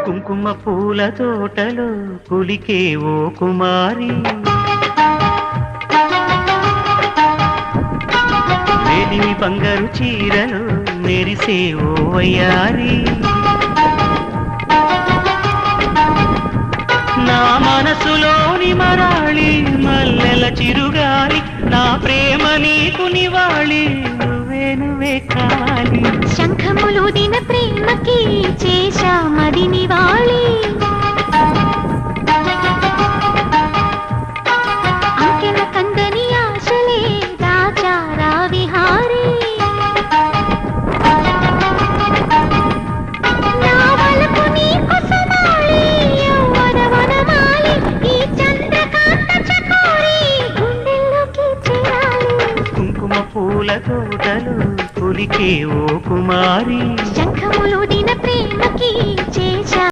కుంకుమ పూల తోటలో కులికే ఓ కుమారి, వేలిమి బంగారు చీరలో మెరిసే ఓ వయ్యారి. నా మనసులోని మరాళి మల్లెల చిరుగాలి, నా ప్రేమ నీకు నివాళి, నువ్వే కావాలి. శంఖములు దిన ప్రేమకి చేశా మది నివాళి, అంకెల కందని ఆశలే దాచారా విహారీ. నా వలపు నీకు సమాలి యౌవన వనమాలి, ఈ చంద్రకాంత చకోరి గుండెల్లోకి చేరాలి. కుంకుమ పూల తోటలో కులికే ఓ కుమారి, శంఖములు దిన ప్రేమకి చేశా